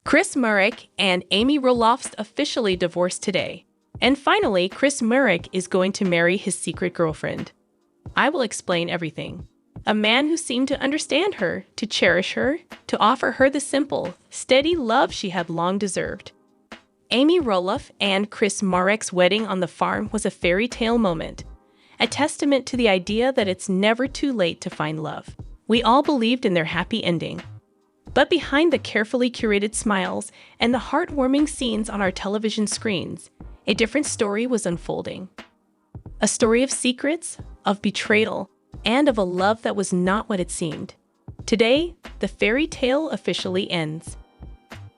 Chris Murrick and Amy Roloff officially divorced today. And finally, Chris Murrick is going to marry his secret girlfriend. I will explain everything. A man who seemed to understand her, to cherish her, to offer her the simple, steady love she had long deserved. Amy Roloff and Chris Murrick's wedding on the farm was a fairy tale moment, a testament to the idea that it's never too late to find love. We all believed in their happy ending. But behind the carefully curated smiles and the heartwarming scenes on our television screens, a different story was unfolding. A story of secrets, of betrayal, and of a love that was not what it seemed. Today, the fairy tale officially ends.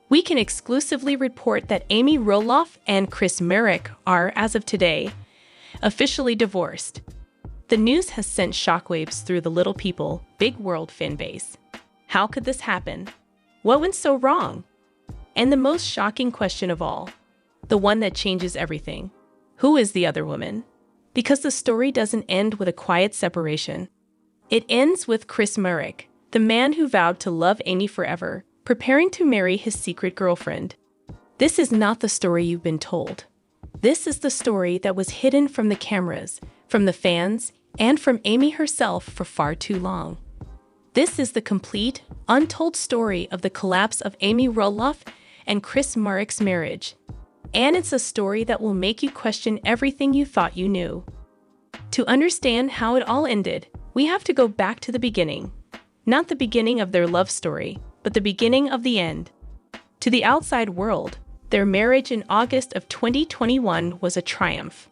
We can exclusively report that Amy Roloff and Chris Murrick are, as of today, officially divorced. The news has sent shockwaves through the Little People, Big World fan base. How could this happen? What went so wrong? And the most shocking question of all, the one that changes everything. Who is the other woman? Because the story doesn't end with a quiet separation. It ends with Chris Murrick, the man who vowed to love Amy forever, preparing to marry his secret girlfriend. This is not the story you've been told. This is the story that was hidden from the cameras, from the fans, and from Amy herself for far too long. This is the complete, untold story of the collapse of Amy Roloff and Chris Murrick's marriage. And it's a story that will make you question everything you thought you knew. To understand how it all ended, we have to go back to the beginning. Not the beginning of their love story, but the beginning of the end. To the outside world, their marriage in August of 2021 was a triumph.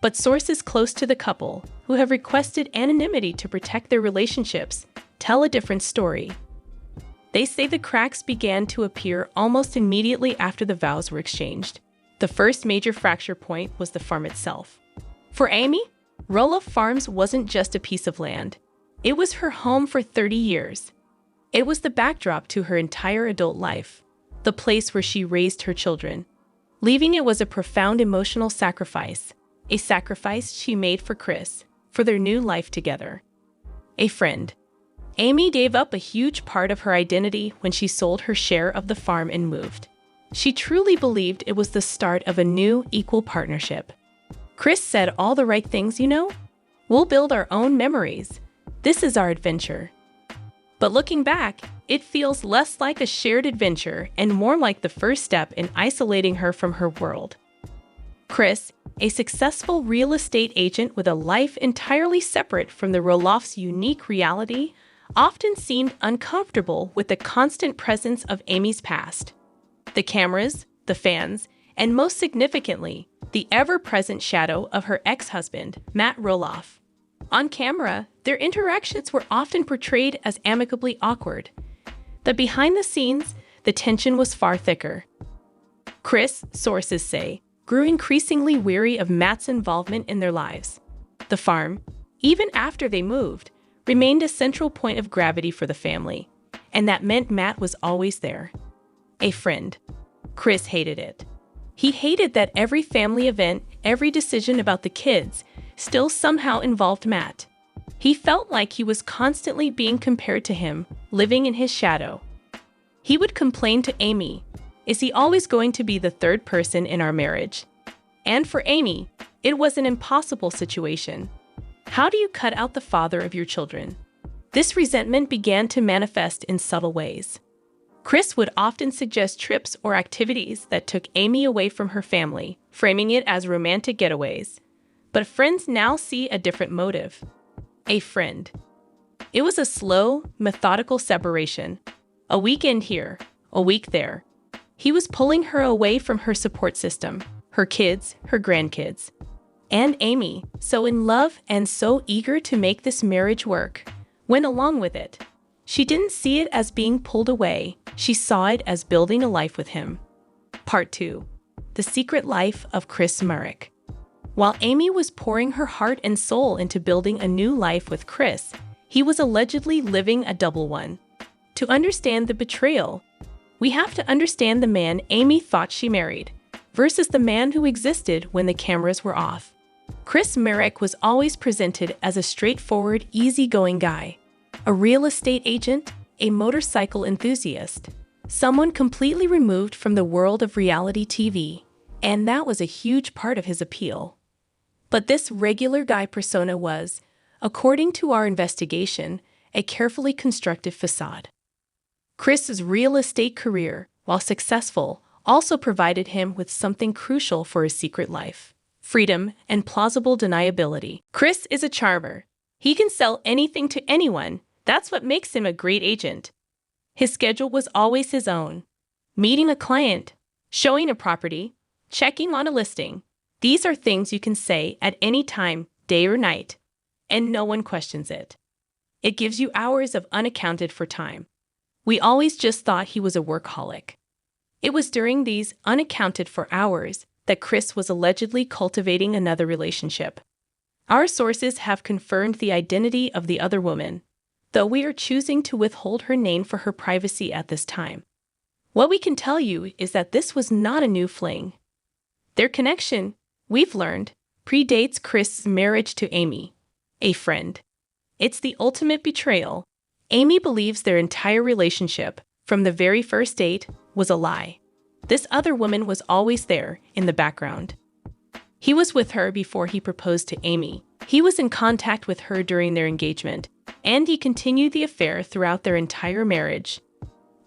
But sources close to the couple, who have requested anonymity to protect their relationships, tell a different story. They say the cracks began to appear almost immediately after the vows were exchanged. The first major fracture point was the farm itself. For Amy, Roloff Farms wasn't just a piece of land. It was her home for 30 years. It was the backdrop to her entire adult life, the place where she raised her children. Leaving it was a profound emotional sacrifice, a sacrifice she made for Chris, for their new life together. A friend. Amy gave up a huge part of her identity when she sold her share of the farm and moved. She truly believed it was the start of a new, equal partnership. Chris said all the right things, you know? We'll build our own memories. This is our adventure. But looking back, it feels less like a shared adventure and more like the first step in isolating her from her world. Chris, a successful real estate agent with a life entirely separate from the Roloff's unique reality, often seemed uncomfortable with the constant presence of Amy's past. The cameras, the fans, and most significantly, the ever-present shadow of her ex-husband, Matt Roloff. On camera, their interactions were often portrayed as amicably awkward. But behind the scenes, the tension was far thicker. Chris, sources say, grew increasingly weary of Matt's involvement in their lives. The farm, even after they moved, remained a central point of gravity for the family, and that meant Matt was always there. A friend. Chris hated it. He hated that every family event, every decision about the kids, still somehow involved Matt. He felt like he was constantly being compared to him, living in his shadow. He would complain to Amy, "Is he always going to be the third person in our marriage?" And for Amy, it was an impossible situation. How do you cut out the father of your children? This resentment began to manifest in subtle ways. Chris would often suggest trips or activities that took Amy away from her family, framing it as romantic getaways. But friends now see a different motive. A friend. It was a slow, methodical separation. A weekend here, a week there. He was pulling her away from her support system, her kids, her grandkids. And Amy, so in love and so eager to make this marriage work, went along with it. She didn't see it as being pulled away. She saw it as building a life with him. Part 2. The Secret Life of Chris Murrick. While Amy was pouring her heart and soul into building a new life with Chris, he was allegedly living a double one. To understand the betrayal, we have to understand the man Amy thought she married, versus the man who existed when the cameras were off. Chris Murrick was always presented as a straightforward, easygoing guy. A real estate agent, a motorcycle enthusiast, someone completely removed from the world of reality TV, and that was a huge part of his appeal. But this regular guy persona was, according to our investigation, a carefully constructed facade. Chris's real estate career, while successful, also provided him with something crucial for his secret life: freedom and plausible deniability. Chris is a charmer. He can sell anything to anyone. That's what makes him a great agent. His schedule was always his own. Meeting a client, showing a property, checking on a listing. These are things you can say at any time, day or night, and no one questions it. It gives you hours of unaccounted for time. We always just thought he was a workaholic. It was during these unaccounted for hours that Chris was allegedly cultivating another relationship. Our sources have confirmed the identity of the other woman, though we are choosing to withhold her name for her privacy at this time. What we can tell you is that this was not a new fling. Their connection, we've learned, predates Chris's marriage to Amy, a friend. It's the ultimate betrayal. Amy believes their entire relationship, from the very first date, was a lie. This other woman was always there, in the background. He was with her before he proposed to Amy. He was in contact with her during their engagement, and he continued the affair throughout their entire marriage.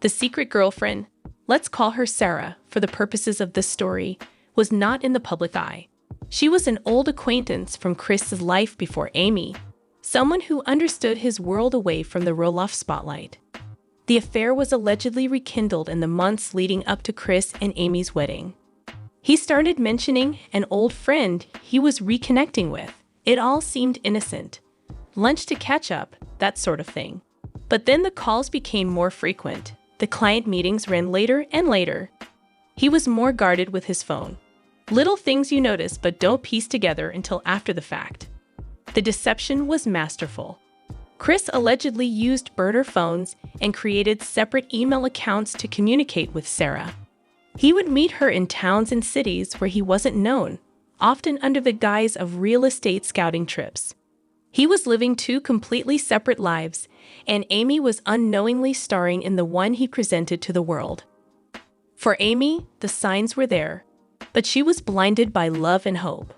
The secret girlfriend, let's call her Sarah for the purposes of this story, was not in the public eye. She was an old acquaintance from Chris's life before Amy, someone who understood his world away from the Roloff spotlight. The affair was allegedly rekindled in the months leading up to Chris and Amy's wedding. He started mentioning an old friend he was reconnecting with. It all seemed innocent. Lunch to catch up, that sort of thing. But then the calls became more frequent. The client meetings ran later and later. He was more guarded with his phone. Little things you notice but don't piece together until after the fact. The deception was masterful. Chris allegedly used burner phones and created separate email accounts to communicate with Sarah. He would meet her in towns and cities where he wasn't known, often under the guise of real estate scouting trips. He was living two completely separate lives, and Amy was unknowingly starring in the one he presented to the world. For Amy, the signs were there, but she was blinded by love and hope.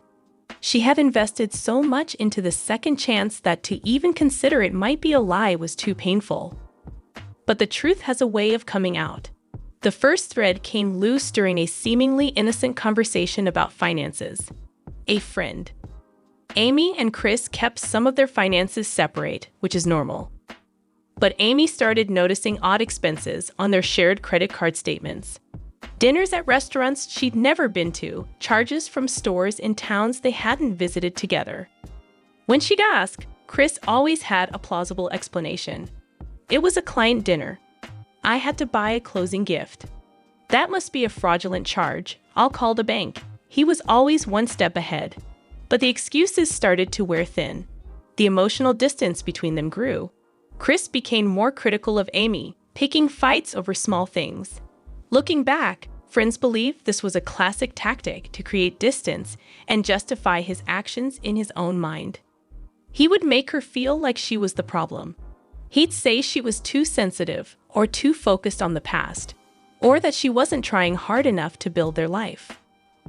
She had invested so much into the second chance that to even consider it might be a lie was too painful. But the truth has a way of coming out. The first thread came loose during a seemingly innocent conversation about finances. A friend. Amy and Chris kept some of their finances separate, which is normal. But Amy started noticing odd expenses on their shared credit card statements. Dinners at restaurants she'd never been to, charges from stores in towns they hadn't visited together. When she'd ask, Chris always had a plausible explanation. It was a client dinner. I had to buy a closing gift. That must be a fraudulent charge. I'll call the bank. He was always one step ahead. But the excuses started to wear thin. The emotional distance between them grew. Chris became more critical of Amy, picking fights over small things. Looking back, friends believe this was a classic tactic to create distance and justify his actions in his own mind. He would make her feel like she was the problem. He'd say she was too sensitive or too focused on the past, or that she wasn't trying hard enough to build their life.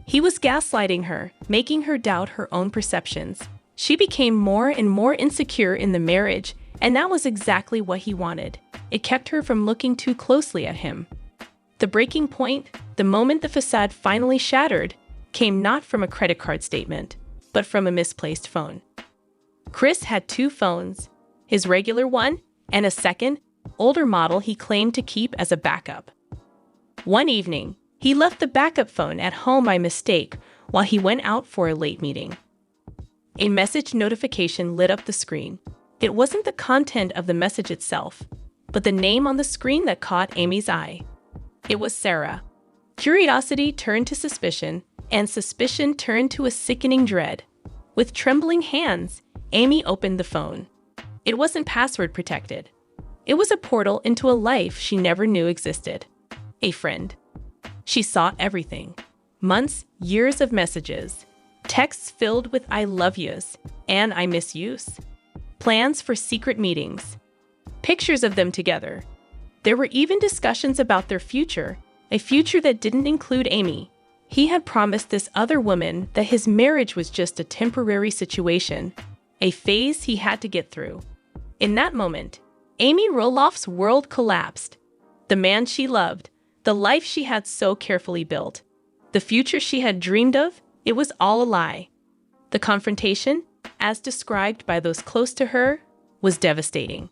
He was gaslighting her, making her doubt her own perceptions. She became more and more insecure in the marriage, and that was exactly what he wanted. It kept her from looking too closely at him. The breaking point, the moment the facade finally shattered, came not from a credit card statement, but from a misplaced phone. Chris had two phones, his regular one and a second, older model he claimed to keep as a backup. One evening, he left the backup phone at home by mistake while he went out for a late meeting. A message notification lit up the screen. It wasn't the content of the message itself, but the name on the screen that caught Amy's eye. It was Sarah. Curiosity turned to suspicion, and suspicion turned to a sickening dread. With trembling hands, Amy opened the phone. It wasn't password protected. It was a portal into a life she never knew existed. A friend. She saw everything. Months, years of messages. Texts filled with I love yous and I miss yous. Plans for secret meetings. Pictures of them together. There were even discussions about their future, a future that didn't include Amy. He had promised this other woman that his marriage was just a temporary situation, a phase he had to get through. In that moment, Amy Roloff's world collapsed. The man she loved, the life she had so carefully built, the future she had dreamed of, it was all a lie. The confrontation, as described by those close to her, was devastating.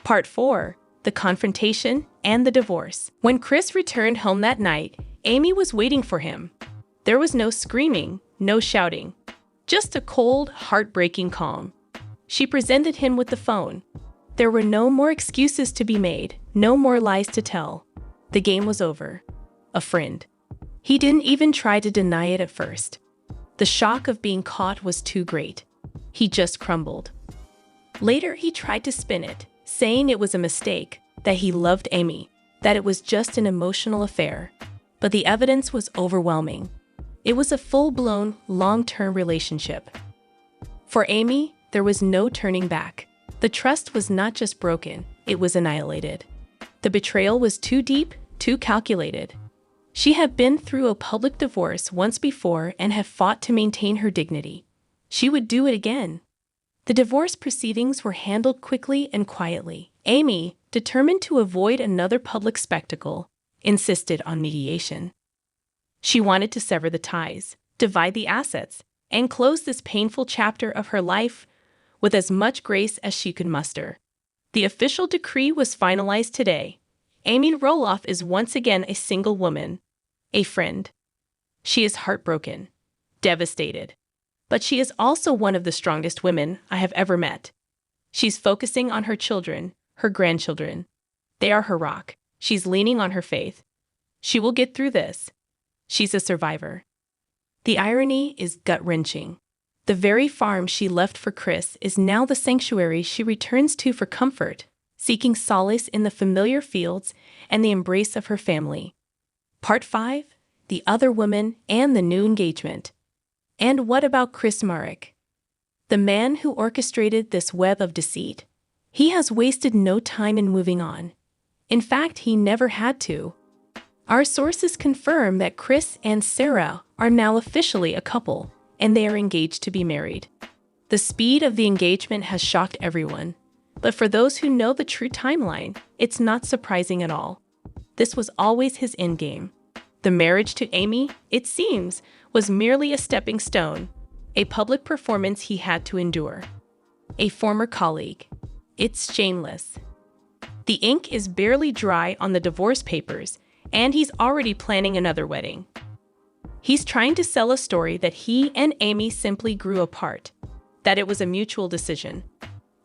Part 4. The confrontation and the divorce. When Chris returned home that night, Amy was waiting for him. There was no screaming, no shouting, just a cold, heartbreaking calm. She presented him with the phone. There were no more excuses to be made, no more lies to tell. The game was over. A friend. He didn't even try to deny it at first. The shock of being caught was too great. He just crumbled. Later, he tried to spin it, saying it was a mistake, that he loved Amy, that it was just an emotional affair. But the evidence was overwhelming. It was a full-blown, long-term relationship. For Amy, there was no turning back. The trust was not just broken, it was annihilated. The betrayal was too deep, too calculated. She had been through a public divorce once before and had fought to maintain her dignity. She would do it again. The divorce proceedings were handled quickly and quietly. Amy, determined to avoid another public spectacle, insisted on mediation. She wanted to sever the ties, divide the assets, and close this painful chapter of her life with as much grace as she could muster. The official decree was finalized today. Amy Roloff is once again a single woman, a friend. She is heartbroken, devastated, but she is also one of the strongest women I have ever met. She's focusing on her children, her grandchildren. They are her rock. She's leaning on her faith. She will get through this. She's a survivor. The irony is gut-wrenching. The very farm she left for Chris is now the sanctuary she returns to for comfort, seeking solace in the familiar fields and the embrace of her family. Part 5. The Other Woman and the New Engagement. And what about Chris Marek? The man who orchestrated this web of deceit. He has wasted no time in moving on. In fact, he never had to. Our sources confirm that Chris and Sarah are now officially a couple, and they are engaged to be married. The speed of the engagement has shocked everyone, but for those who know the true timeline, it's not surprising at all. This was always his endgame. The marriage to Amy, it seems, was merely a stepping stone, a public performance he had to endure. A former colleague. It's shameless. The ink is barely dry on the divorce papers, and he's already planning another wedding. He's trying to sell a story that he and Amy simply grew apart, that it was a mutual decision.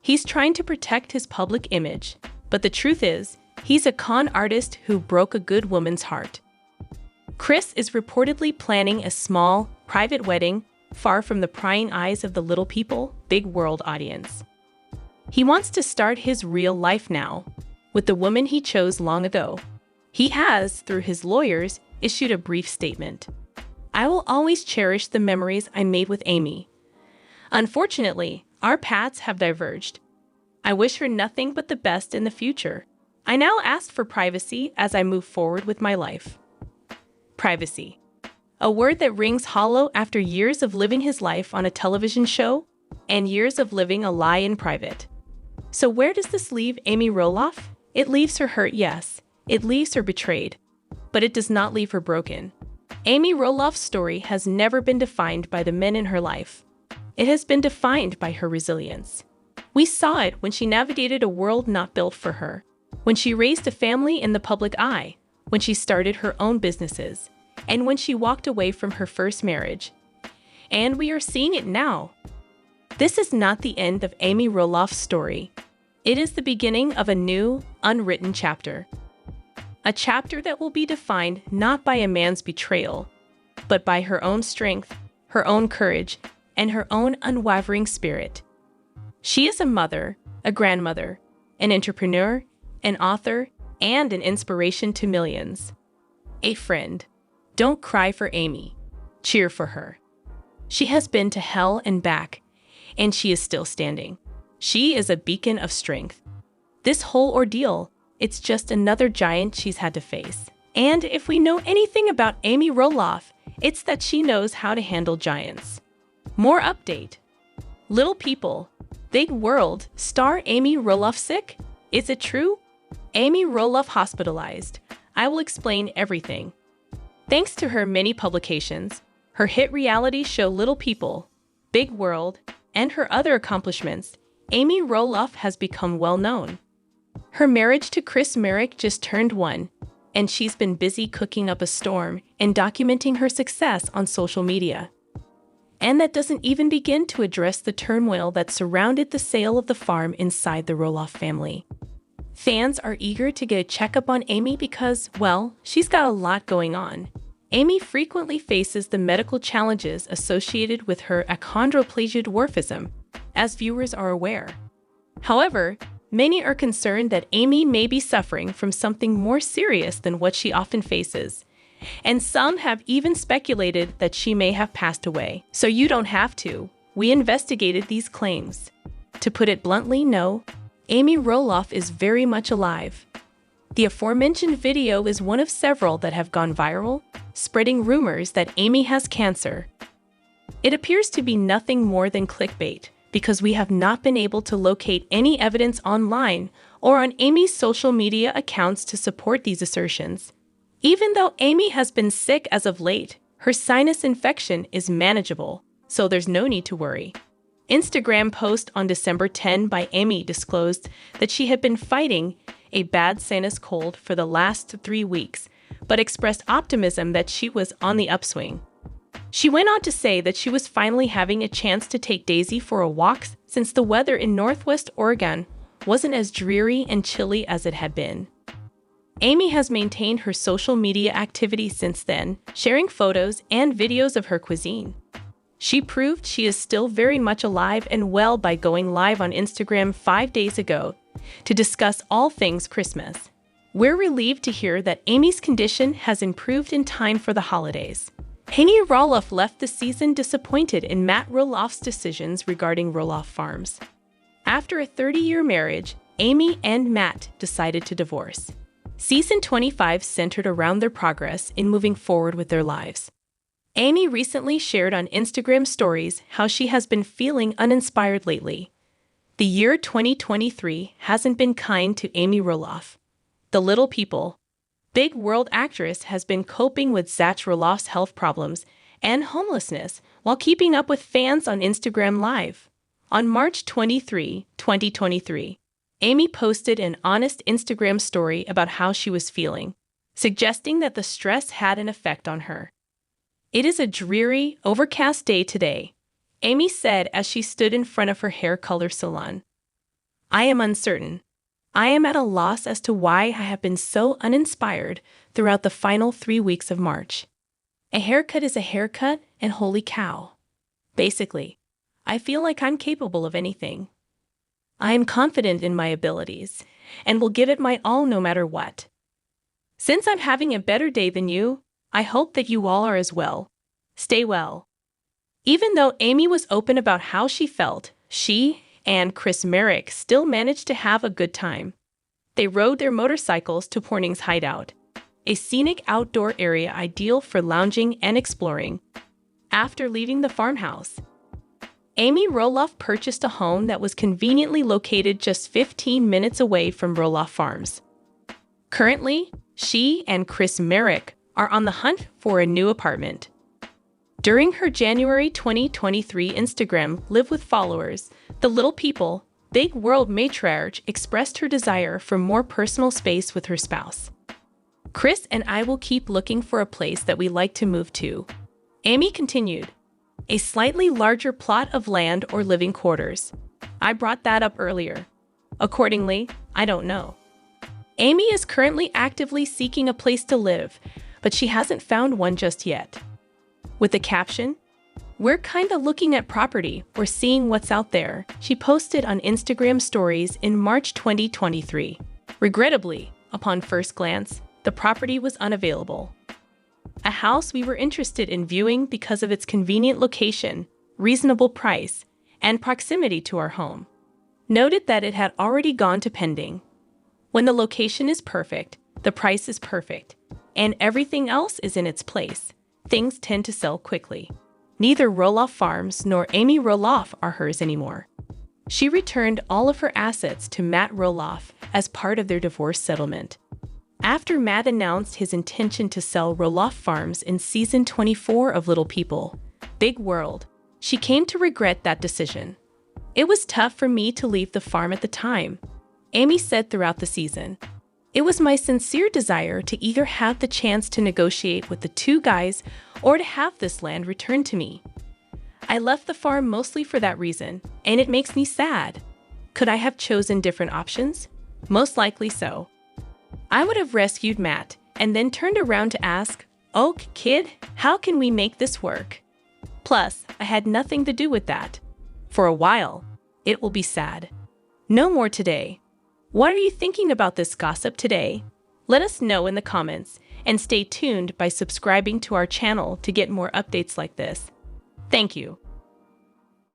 He's trying to protect his public image, but the truth is, he's a con artist who broke a good woman's heart. Chris is reportedly planning a small, private wedding far from the prying eyes of the little people, big world audience. He wants to start his real life now, with the woman he chose long ago. He has, through his lawyers, issued a brief statement. I will always cherish the memories I made with Amy. Unfortunately, our paths have diverged. I wish her nothing but the best in the future. I now ask for privacy as I move forward with my life. Privacy. A word that rings hollow after years of living his life on a television show and years of living a lie in private. So where does this leave Amy Roloff? It leaves her hurt, yes. It leaves her betrayed. But it does not leave her broken. Amy Roloff's story has never been defined by the men in her life. It has been defined by her resilience. We saw it when she navigated a world not built for her, when she raised a family in the public eye, when she started her own businesses, and when she walked away from her first marriage. And we are seeing it now. This is not the end of Amy Roloff's story. It is the beginning of a new, unwritten chapter. A chapter that will be defined not by a man's betrayal, but by her own strength, her own courage, and her own unwavering spirit. She is a mother, a grandmother, an entrepreneur, an author, and an inspiration to millions. A friend. Don't cry for Amy. Cheer for her. She has been to hell and back, and she is still standing. She is a beacon of strength. This whole ordeal, It's just another giant she's had to face. And if we know anything about Amy Roloff, it's that she knows how to handle giants. More update. Little People, Big World, star Amy Roloff sick? Is it true? Amy Roloff hospitalized. I will explain everything. Thanks to her many publications, her hit reality show Little People, Big World, and her other accomplishments, Amy Roloff has become well known. Her marriage to Chris Merrick just turned 1, and she's been busy cooking up a storm and documenting her success on social media. And that doesn't even begin to address the turmoil that surrounded the sale of the farm inside the Roloff family. Fans are eager to get a checkup on Amy because, well, she's got a lot going on. Amy frequently faces the medical challenges associated with her achondroplasia dwarfism, as viewers are aware. However, many are concerned that Amy may be suffering from something more serious than what she often faces, and some have even speculated that she may have passed away. So you don't have to. We investigated these claims. To put it bluntly, no, Amy Roloff is very much alive. The aforementioned video is one of several that have gone viral, spreading rumors that Amy has cancer. It appears to be nothing more than clickbait, because we have not been able to locate any evidence online or on Amy's social media accounts to support these assertions. Even though Amy has been sick as of late, her sinus infection is manageable, so there's no need to worry. Instagram post on December 10 by Amy disclosed that she had been fighting a bad sinus cold for the last 3 weeks, but expressed optimism that she was on the upswing. She went on to say that she was finally having a chance to take Daisy for a walk since the weather in Northwest Oregon wasn't as dreary and chilly as it had been. Amy has maintained her social media activity since then, sharing photos and videos of her cuisine. She proved she is still very much alive and well by going live on Instagram 5 days ago to discuss all things Christmas. We're relieved to hear that Amy's condition has improved in time for the holidays. Amy Roloff left the season disappointed in Matt Roloff's decisions regarding Roloff Farms. After a 30-year marriage, Amy and Matt decided to divorce. Season 25 centered around their progress in moving forward with their lives. Amy recently shared on Instagram stories how she has been feeling uninspired lately. The year 2023 hasn't been kind to Amy Roloff. The Little People, Big World actress has been coping with Zach Roloff's health problems and homelessness while keeping up with fans on Instagram Live. On March 23, 2023, Amy posted an honest Instagram story about how she was feeling, suggesting that the stress had an effect on her. "It is a dreary, overcast day today," Amy said as she stood in front of her hair color salon. "I am uncertain. I am at a loss as to why I have been so uninspired throughout the final 3 weeks of March. A haircut is a haircut, and holy cow. Basically, I feel like I'm capable of anything. I am confident in my abilities, and will give it my all no matter what. Since I'm having a better day than you, I hope that you all are as well. Stay well." Even though Amy was open about how she felt, she and Chris Merrick still managed to have a good time. They rode their motorcycles to Porning's hideout, a scenic outdoor area ideal for lounging and exploring. After leaving the farmhouse, Amy Roloff purchased a home that was conveniently located just 15 minutes away from Roloff Farms. Currently, she and Chris Merrick are on the hunt for a new apartment. During her January 2023 Instagram Live with followers, the Little People, Big World matriarch expressed her desire for more personal space with her spouse. "Chris and I will keep looking for a place that we like to move to," Amy continued. "A slightly larger plot of land or living quarters. I brought that up earlier. Accordingly, I don't know." Amy is currently actively seeking a place to live, but she hasn't found one just yet. With the caption, "We're kinda looking at property or seeing what's out there," she posted on Instagram stories in March 2023. Regrettably, upon first glance, the property was unavailable. A house we were interested in viewing because of its convenient location, reasonable price, and proximity to our home. Noted that it had already gone to pending. When the location is perfect, the price is perfect, and everything else is in its place, things tend to sell quickly. Neither Roloff Farms nor Amy Roloff are hers anymore. She returned all of her assets to Matt Roloff as part of their divorce settlement. After Matt announced his intention to sell Roloff Farms in season 24 of Little People, Big World, she came to regret that decision. "It was tough for me to leave the farm at the time," Amy said throughout the season. "It was my sincere desire to either have the chance to negotiate with the two guys or to have this land returned to me. I left the farm mostly for that reason, and it makes me sad. Could I have chosen different options? Most likely so. I would have rescued Matt and then turned around to ask, 'Oh, kid, how can we make this work?' Plus, I had nothing to do with that. For a while, it will be sad. No more today." What are you thinking about this gossip today? Let us know in the comments, and stay tuned by subscribing to our channel to get more updates like this. Thank you.